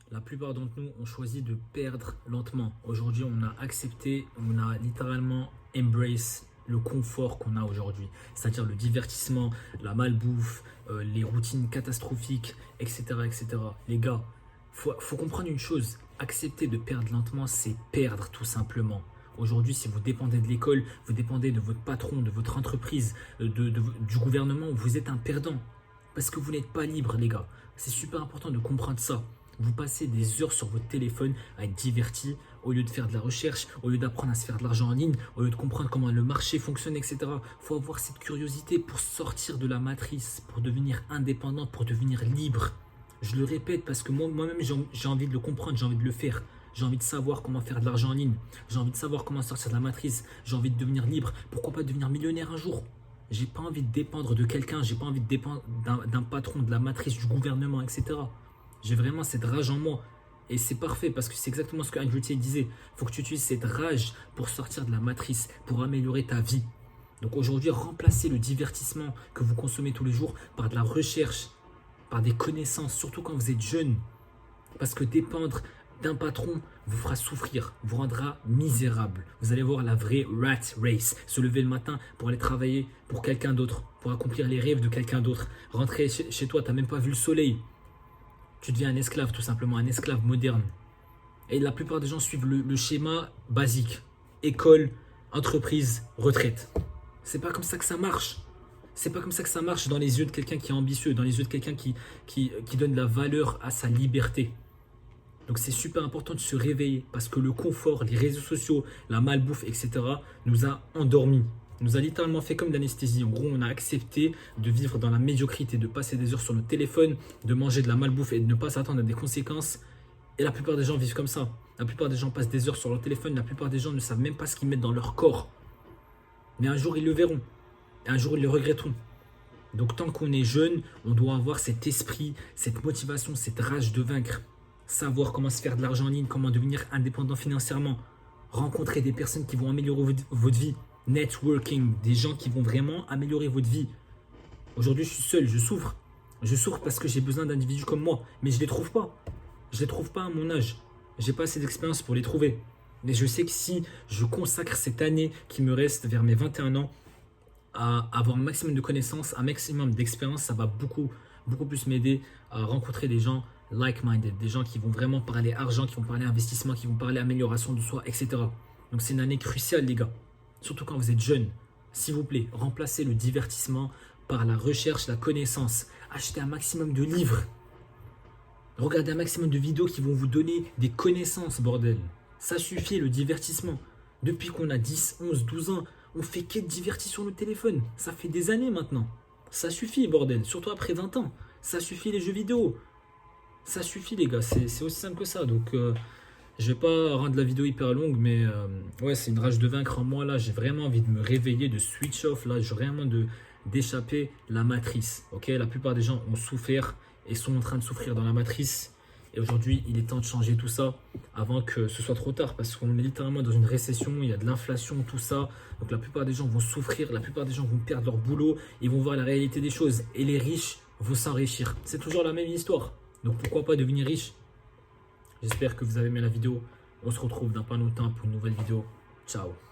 La plupart d'entre nous ont choisi de perdre lentement. Aujourd'hui, on a accepté, on a littéralement embrace le confort qu'on a aujourd'hui. C'est-à-dire le divertissement, la malbouffe, les routines catastrophiques, etc., etc. Les gars, faut comprendre une chose. Accepter de perdre lentement, c'est perdre tout simplement. Aujourd'hui, si vous dépendez de l'école, vous dépendez de votre patron, de votre entreprise, du gouvernement, vous êtes un perdant. Parce que vous n'êtes pas libre, les gars. C'est super important de comprendre ça. Vous passez des heures sur votre téléphone à être diverti au lieu de faire de la recherche, au lieu d'apprendre à se faire de l'argent en ligne, au lieu de comprendre comment le marché fonctionne, etc. Il faut avoir cette curiosité pour sortir de la matrice, pour devenir indépendant, pour devenir libre. Je le répète parce que moi-même, j'ai envie de le comprendre, j'ai envie de le faire. J'ai envie de savoir comment faire de l'argent en ligne. J'ai envie de savoir comment sortir de la matrice. J'ai envie de devenir libre. Pourquoi pas devenir millionnaire un jour? J'ai pas envie de dépendre de quelqu'un. J'ai pas envie de dépendre d'un patron, de la matrice, du gouvernement, etc. J'ai vraiment cette rage en moi. Et c'est parfait parce que c'est exactement ce que Andrew Tate disait. Il faut que tu utilises cette rage pour sortir de la matrice, pour améliorer ta vie. Donc aujourd'hui, remplacez le divertissement que vous consommez tous les jours par de la recherche, par des connaissances, surtout quand vous êtes jeune. Parce que dépendre d'un patron vous fera souffrir, vous rendra misérable. Vous allez voir la vraie rat race. Se lever le matin pour aller travailler pour quelqu'un d'autre, pour accomplir les rêves de quelqu'un d'autre. Rentrer chez toi, tu n'as même pas vu le soleil. Tu deviens un esclave tout simplement, un esclave moderne. Et la plupart des gens suivent le schéma basique. École, entreprise, retraite. C'est pas comme ça que ça marche. C'est pas comme ça que ça marche dans les yeux de quelqu'un qui est ambitieux, dans les yeux de quelqu'un qui donne de la valeur à sa liberté. Donc c'est super important de se réveiller parce que le confort, les réseaux sociaux, la malbouffe, etc. nous a endormis. Nous a littéralement fait comme d'anesthésie. En gros, on a accepté de vivre dans la médiocrité, de passer des heures sur le téléphone, de manger de la malbouffe et de ne pas s'attendre à des conséquences. Et la plupart des gens vivent comme ça. La plupart des gens passent des heures sur leur téléphone. La plupart des gens ne savent même pas ce qu'ils mettent dans leur corps. Mais un jour, ils le verront. Et un jour, ils le regretteront. Donc tant qu'on est jeune, on doit avoir cet esprit, cette motivation, cette rage de vaincre. Savoir comment se faire de l'argent en ligne, comment devenir indépendant financièrement. Rencontrer des personnes qui vont améliorer votre vie. Networking, des gens qui vont vraiment améliorer votre vie. Aujourd'hui, je suis seul, je souffre. Je souffre parce que j'ai besoin d'individus comme moi, mais je ne les trouve pas. Je ne les trouve pas à mon âge. J'ai pas assez d'expérience pour les trouver. Mais je sais que si je consacre cette année qui me reste vers mes 21 ans à avoir un maximum de connaissances, un maximum d'expérience, ça va beaucoup plus m'aider à rencontrer des gens like-minded, des gens qui vont vraiment parler argent, qui vont parler investissement, qui vont parler amélioration de soi, etc. Donc c'est une année cruciale, les gars. Surtout quand vous êtes jeune. S'il vous plaît, remplacez le divertissement par la recherche, la connaissance. Achetez un maximum de livres. Regardez un maximum de vidéos qui vont vous donner des connaissances, bordel. Ça suffit, le divertissement. Depuis qu'on a 10, 11, 12 ans, on fait qu'être diverti sur le téléphone. Ça fait des années maintenant. Ça suffit, bordel. Surtout après 20 ans. Ça suffit les jeux vidéo. Ça suffit, les gars. C'est aussi simple que ça. Donc, je vais pas rendre la vidéo hyper longue, mais ouais, c'est une rage de vaincre en moi. Là, j'ai vraiment envie de me réveiller, de switch off. Là, j'ai vraiment d'échapper la matrice. Ok, la plupart des gens ont souffert et sont en train de souffrir dans la matrice. Et aujourd'hui, il est temps de changer tout ça avant que ce soit trop tard. Parce qu'on est littéralement dans une récession, il y a de l'inflation, tout ça. Donc la plupart des gens vont souffrir, la plupart des gens vont perdre leur boulot. Ils vont voir la réalité des choses. Et les riches vont s'enrichir. C'est toujours la même histoire. Donc pourquoi pas devenir riche? J'espère que vous avez aimé la vidéo. On se retrouve dans pas longtemps pour une nouvelle vidéo. Ciao.